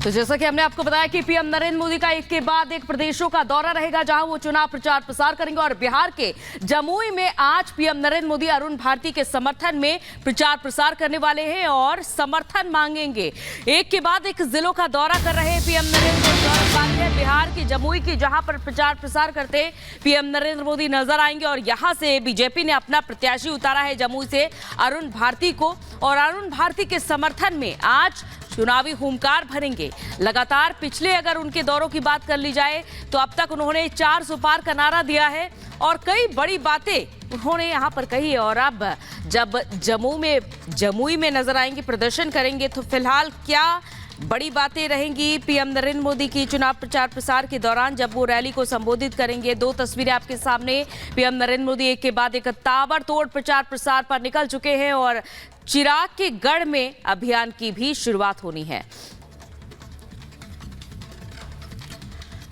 तो जैसा कि हमने आपको बताया कि पीएम नरेंद्र मोदी का एक के बाद एक प्रदेशों का दौरा रहेगा जहां वो चुनाव प्रचार प्रसार करेंगे और बिहार के जमुई में आज पीएम नरेंद्र मोदी अरुण भारती के समर्थन में प्रचार प्रसार करने वाले हैं और समर्थन मांगेंगे। एक के बाद एक जिलों का दौरा कर रहे हैं पीएम नरेंद्र मोदी और बात है बिहार की जमुई की, जहां पर प्रचार प्रसार करते पीएम नरेंद्र मोदी नजर आएंगे और यहां से बीजेपी ने अपना प्रत्याशी उतारा है जमुई से अरुण भारती को और अरुण भारती के समर्थन में आज चुनावी हुंकार भरेंगे। लगातार पिछले अगर उनके दौरों की बात कर ली जाए तो अब तक उन्होंने 400 पार का नारा दिया है और कई बड़ी बातें उन्होंने यहां पर कही है। और अब जब जमुई में नजर आएंगे, प्रदर्शन करेंगे, तो फिलहाल क्या बड़ी बातें रहेंगी पीएम नरेंद्र मोदी की चुनाव प्रचार प्रसार के दौरान जब वो रैली को संबोधित करेंगे। दो तस्वीरें आपके सामने, पीएम नरेंद्र मोदी एक के बाद एक ताबड़तोड़ प्रचार प्रसार पर निकल चुके हैं और चिराग के गढ़ में अभियान की भी शुरुआत होनी है।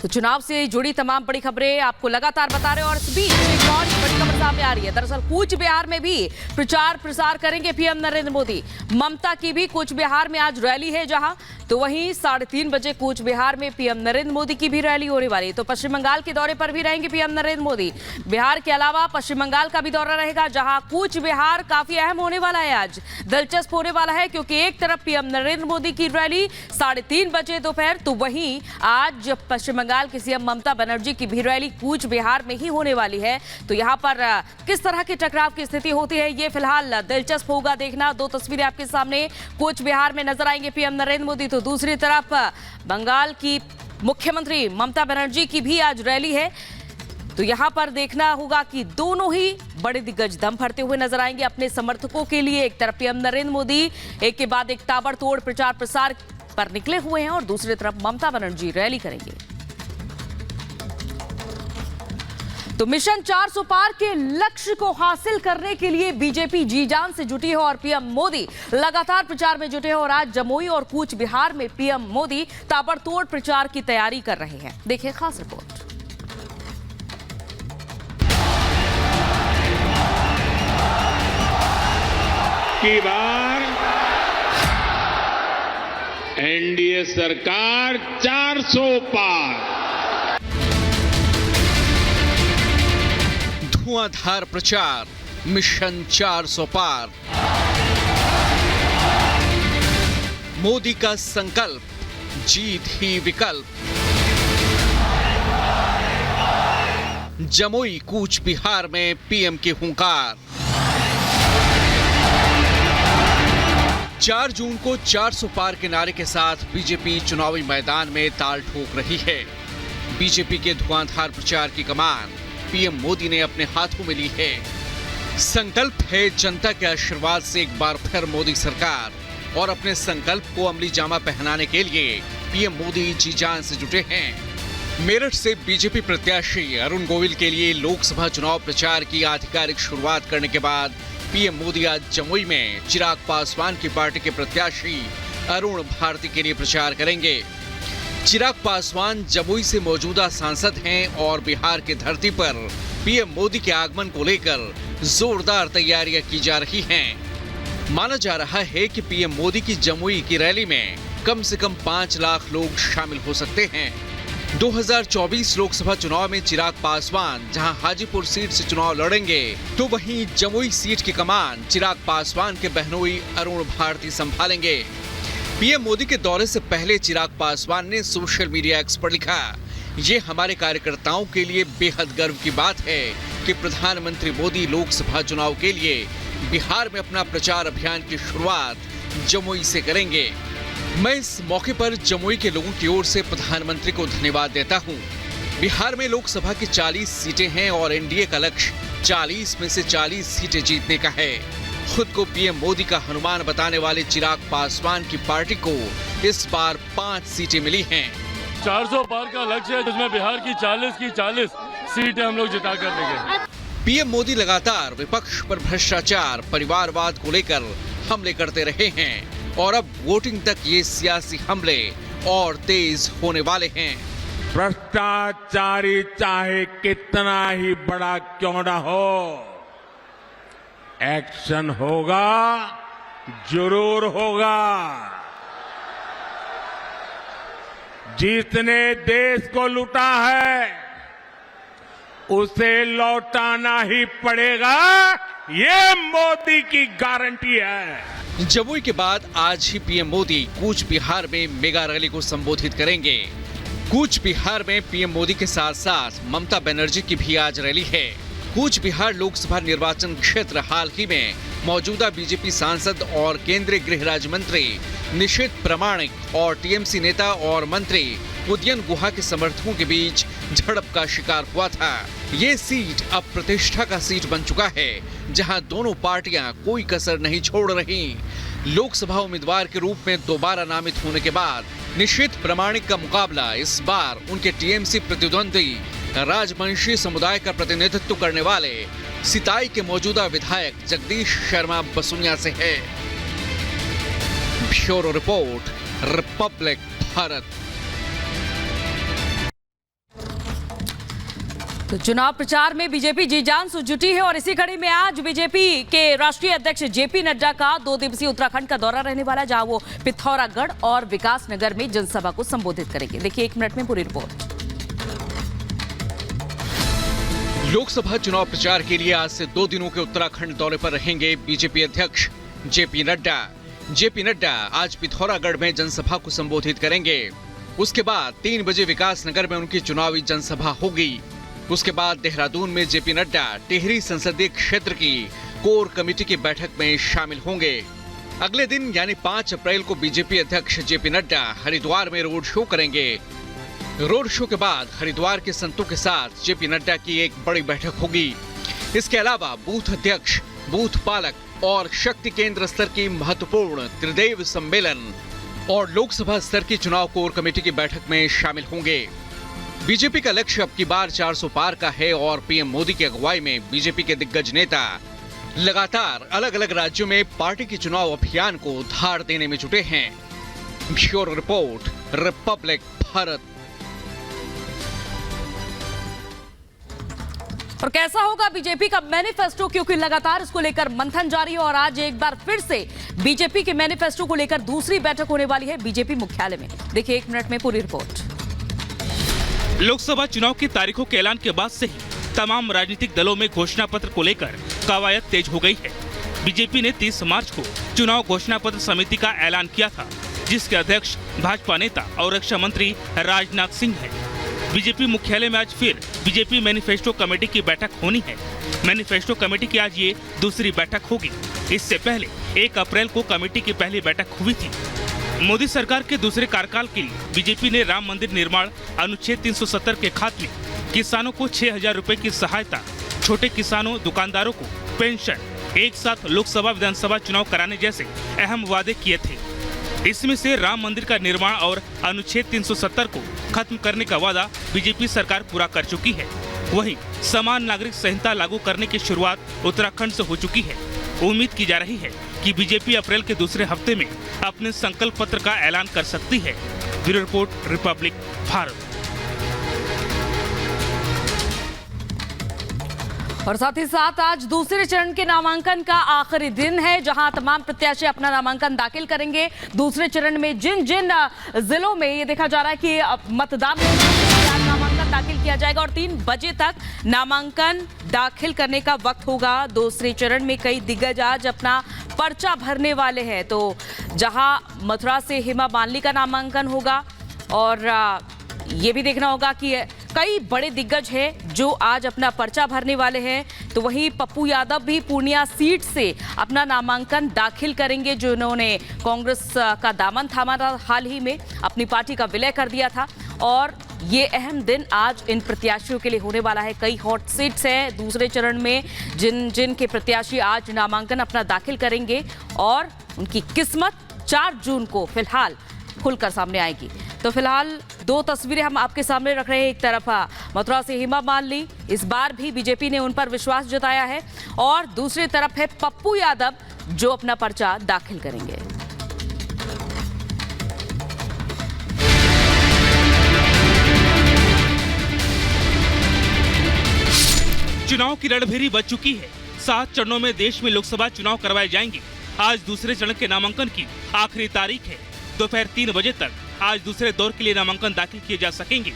तो चुनाव से जुड़ी तमाम बड़ी खबरें आपको लगातार बता रहे हैं और इस बीच एक और बड़ी खबर सामने आ रही है। दरअसल कूच बिहार में भी प्रचार प्रसार करेंगे पीएम नरेंद्र मोदी। ममता की भी कूच बिहार में आज रैली है, जहां तो वहीं 3:30 बजे कूच बिहार में पीएम नरेंद्र मोदी की भी रैली होने वाली है। तो पश्चिम बंगाल के दौरे पर भी रहेंगे पीएम नरेंद्र मोदी। बिहार के अलावा पश्चिम बंगाल का भी दौरा रहेगा, जहां कूच बिहार काफी अहम होने वाला है, आज दिलचस्प होने वाला है, क्योंकि एक तरफ पीएम नरेंद्र मोदी की रैली 3:30 बजे दोपहर, तो वहीं आज पश्चिम बंगाल की सीएम ममता बनर्जी की भी रैली कूच बिहार में ही होने वाली है। तो यहां पर किस तरह की टकराव की स्थिति होती है, ये फिलहाल दिलचस्प होगा देखना। दो तस्वीरें आपके सामने, कूच बिहार में नजर आएंगे पीएम नरेंद्र मोदी, तो दूसरी तरफ बंगाल की मुख्यमंत्री ममता बनर्जी की भी आज रैली है। तो यहां पर देखना होगा कि दोनों ही बड़े दिग्गज दम भरते हुए नजर आएंगे अपने समर्थकों के लिए। एक तरफ पीएम नरेंद्र मोदी एक के बाद एक ताबड़तोड़ प्रचार प्रसार पर निकले हुए हैं और दूसरी तरफ ममता बनर्जी रैली करेंगे। तो मिशन 400 पार के लक्ष्य को हासिल करने के लिए बीजेपी जी जान से जुटी है और पीएम मोदी लगातार प्रचार में जुटे हैं और आज जमुई और कूच बिहार में पीएम मोदी ताबड़तोड़ प्रचार की तैयारी कर रहे हैं। देखिए खास रिपोर्ट। की बार एनडीए सरकार 400 पार। धुआंधार प्रचार, मिशन 400 पार। मोदी का संकल्प, जीत ही विकल्प। जमुई कूच बिहार में पीएम की हुंकार। 4 जून को 400 पार के नारे के साथ बीजेपी चुनावी मैदान में ताल ठोक रही है। बीजेपी के धुआंधार प्रचार की कमान पीएम मोदी ने अपने हाथों में ली है। संकल्प है जनता के आशीर्वाद से एक बार फिर मोदी सरकार और अपने संकल्प को अमली जामा पहनाने के लिए पीएम मोदी जी जान से जुटे हैं। मेरठ से बीजेपी प्रत्याशी अरुण गोविल के लिए लोकसभा चुनाव प्रचार की आधिकारिक शुरुआत करने के बाद पीएम मोदी आज जमुई में चिराग पासवान की पार्टी के प्रत्याशी अरुण भारती के लिए प्रचार करेंगे। चिराग पासवान जमुई से मौजूदा सांसद हैं और बिहार की धरती पर पीएम मोदी के आगमन को लेकर जोरदार तैयारियां की जा रही हैं। माना जा रहा है कि पीएम मोदी की जमुई की रैली में कम से कम 5 लाख लोग शामिल हो सकते हैं। 2024 लोकसभा चुनाव में चिराग पासवान जहां हाजीपुर सीट से चुनाव लड़ेंगे, तो वहीं जमुई सीट की कमान चिराग पासवान के बहनोई अरुण भारती संभालेंगे। पीएम मोदी के दौरे से पहले चिराग पासवान ने सोशल मीडिया एक्स पर लिखा, ये हमारे कार्यकर्ताओं के लिए बेहद गर्व की बात है कि प्रधानमंत्री मोदी लोकसभा चुनाव के लिए बिहार में अपना प्रचार अभियान की शुरुआत जमुई से करेंगे। मैं इस मौके पर जमुई के लोगों की ओर से प्रधानमंत्री को धन्यवाद देता हूं। बिहार में लोकसभा की 40 सीटें हैं और एनडीए का लक्ष्य 40 में से 40 सीटें जीतने का है। खुद को पीएम मोदी का हनुमान बताने वाले चिराग पासवान की पार्टी को इस बार 5 सीटें मिली हैं। 400 पार का लक्ष्य है, जिसमें बिहार की 40 सीटें हम लोग जिता कर देंगे। पीएम मोदी लगातार विपक्ष पर भ्रष्टाचार, परिवारवाद को लेकर हमले करते रहे हैं और अब वोटिंग तक ये सियासी हमले और तेज होने वाले हैं। भ्रष्टाचारी चाहे कितना ही बड़ा क्यों ना हो, एक्शन होगा, जरूर होगा। जिसने देश को लूटा है उसे लौटाना ही पड़ेगा, ये मोदी की गारंटी है। जमुई के बाद आज ही पीएम मोदी कूच बिहार में मेगा रैली को संबोधित करेंगे। कूच बिहार में पीएम मोदी के साथ साथ ममता बनर्जी की भी आज रैली है। कूच बिहार लोकसभा निर्वाचन क्षेत्र हाल ही में मौजूदा बीजेपी सांसद और केंद्रीय गृह राज्य मंत्री निशित प्रामाणिक और टीएमसी नेता और मंत्री उदयन गुहा के समर्थकों के बीच झड़प का शिकार हुआ था। ये सीट अब प्रतिष्ठा का सीट बन चुका है, जहां दोनों पार्टियां कोई कसर नहीं छोड़ रही। लोकसभा उम्मीदवार के रूप में दोबारा नामित होने के बाद निशित प्रामाणिक का मुकाबला इस बार उनके टीएमसी प्रतिद्वंदी राजवंशी समुदाय का प्रतिनिधित्व करने वाले सिताई के मौजूदा विधायक जगदीश शर्मा बसुनिया से है। Bureau report, Republic Bharat. तो चुनाव प्रचार में बीजेपी जी जान से जुटी है और इसी कड़ी में आज बीजेपी के राष्ट्रीय अध्यक्ष जेपी नड्डा का 2 दिवसीय उत्तराखंड का दौरा रहने वाला है, जहां वो पिथौरागढ़ और विकासनगर में जनसभा को संबोधित करेंगे। देखिए 1 मिनट में पूरी रिपोर्ट। लोकसभा चुनाव प्रचार के लिए आज से 2 दिनों के उत्तराखंड दौरे पर रहेंगे बीजेपी अध्यक्ष जेपी नड्डा। जेपी नड्डा आज पिथौरागढ़ में जनसभा को संबोधित करेंगे। उसके बाद 3 बजे विकासनगर में उनकी चुनावी जनसभा होगी। उसके बाद देहरादून में जेपी नड्डा टिहरी संसदीय क्षेत्र की कोर कमेटी की बैठक में शामिल होंगे। अगले दिन यानी 5 अप्रैल को बीजेपी अध्यक्ष जेपी नड्डा हरिद्वार में रोड शो करेंगे। रोड शो के बाद हरिद्वार के संतों के साथ जेपी नड्डा की एक बड़ी बैठक होगी। इसके अलावा बूथ अध्यक्ष, बूथ पालक और शक्ति केंद्र स्तर की महत्वपूर्ण त्रिदेव सम्मेलन और लोकसभा स्तर की चुनाव कोर कमेटी की बैठक में शामिल होंगे। बीजेपी का लक्ष्य अब की बार 400 पार का है और पीएम मोदी की अगुवाई में बीजेपी के दिग्गज नेता लगातार अलग अलग राज्यों में पार्टी के चुनाव अभियान को धार देने में जुटे हैं। Bureau report, Republic Bharat. और कैसा होगा बीजेपी का मैनिफेस्टो, क्योंकि लगातार इसको लेकर मंथन जारी है और आज एक बार फिर से बीजेपी के मैनिफेस्टो को लेकर दूसरी बैठक होने वाली है बीजेपी मुख्यालय में। देखिए 1 मिनट में पूरी रिपोर्ट। लोकसभा चुनाव की तारीखों के ऐलान के बाद से ही तमाम राजनीतिक दलों में घोषणा पत्र को लेकर कवायद तेज हो गई है। बीजेपी ने 30 मार्च को चुनाव घोषणा पत्र समिति का ऐलान किया था, जिसके अध्यक्ष भाजपा नेता और रक्षा मंत्री राजनाथ सिंह हैं। बीजेपी मुख्यालय में आज फिर बीजेपी मैनिफेस्टो कमेटी की बैठक होनी है। मैनिफेस्टो कमेटी की आज ये दूसरी बैठक होगी। इससे पहले 1 अप्रैल को कमेटी की पहली बैठक हुई थी। मोदी सरकार के दूसरे कार्यकाल के लिए बीजेपी ने राम मंदिर निर्माण, अनुच्छेद 370 के खात्मे, किसानों को 6,000 रुपए की सहायता, छोटे किसानों, दुकानदारों को पेंशन, एक साथ लोकसभा विधानसभा चुनाव कराने जैसे अहम वादे किए थे। इसमें से राम मंदिर का निर्माण और अनुच्छेद 370 को खत्म करने का वादा बीजेपी सरकार पूरा कर चुकी है। वहीं समान नागरिक संहिता लागू करने की शुरुआत उत्तराखंड से हो चुकी है। उम्मीद की जा रही है कि बीजेपी अप्रैल के दूसरे हफ्ते में अपने संकल्प पत्र का ऐलान कर सकती है। Bureau report, Republic Bharat. और साथ ही साथ आज दूसरे चरण के नामांकन का आखिरी दिन है, जहां तमाम प्रत्याशी अपना नामांकन दाखिल करेंगे। दूसरे चरण में जिन जिन जिलों में ये देखा जा रहा है कि मतदान नामांकन दाखिल किया जाएगा और 3 बजे तक नामांकन दाखिल करने का वक्त होगा। दूसरे चरण में कई दिग्गज आज अपना पर्चा भरने वाले हैं। तो जहां मथुरा से हेमा मालिनी का नामांकन होगा और ये भी देखना होगा कि कई बड़े दिग्गज हैं जो आज अपना पर्चा भरने वाले हैं। तो वहीं पप्पू यादव भी पूर्णिया सीट से अपना नामांकन दाखिल करेंगे, जिन्होंने कांग्रेस का दामन थामा था, हाल ही में अपनी पार्टी का विलय कर दिया था। और ये अहम दिन आज इन प्रत्याशियों के लिए होने वाला है। कई हॉट सीट्स हैं दूसरे चरण में, जिन के प्रत्याशी आज नामांकन अपना दाखिल करेंगे और उनकी किस्मत 4 जून को फिलहाल खुलकर सामने आएगी। तो फिलहाल 2 तस्वीरें हम आपके सामने रख रहे हैं। एक तरफ मथुरा से हेमा मालिनी, इस बार भी बीजेपी ने उन पर विश्वास जताया है, और दूसरी तरफ है पप्पू यादव जो अपना पर्चा दाखिल करेंगे। चुनाव की रणभेरी बच चुकी है। 7 चरणों में देश में लोकसभा चुनाव करवाए जाएंगे। आज दूसरे चरण के नामांकन की आखिरी तारीख है। दोपहर 3 बजे तक आज दूसरे दौर के लिए नामांकन दाखिल किए जा सकेंगे।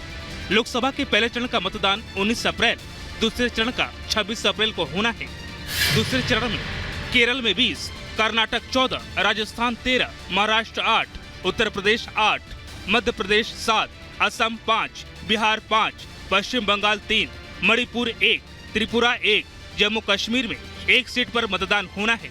लोकसभा के पहले चरण का मतदान 19 अप्रैल, दूसरे चरण का 26 अप्रैल को होना है। दूसरे चरण में केरल में 20, कर्नाटक 14, राजस्थान 13, महाराष्ट्र 8, उत्तर प्रदेश 8, मध्य प्रदेश 7, असम 5, बिहार 5, पश्चिम बंगाल 3, मणिपुर 1, त्रिपुरा 1, जम्मू कश्मीर में 1 सीट पर मतदान होना है।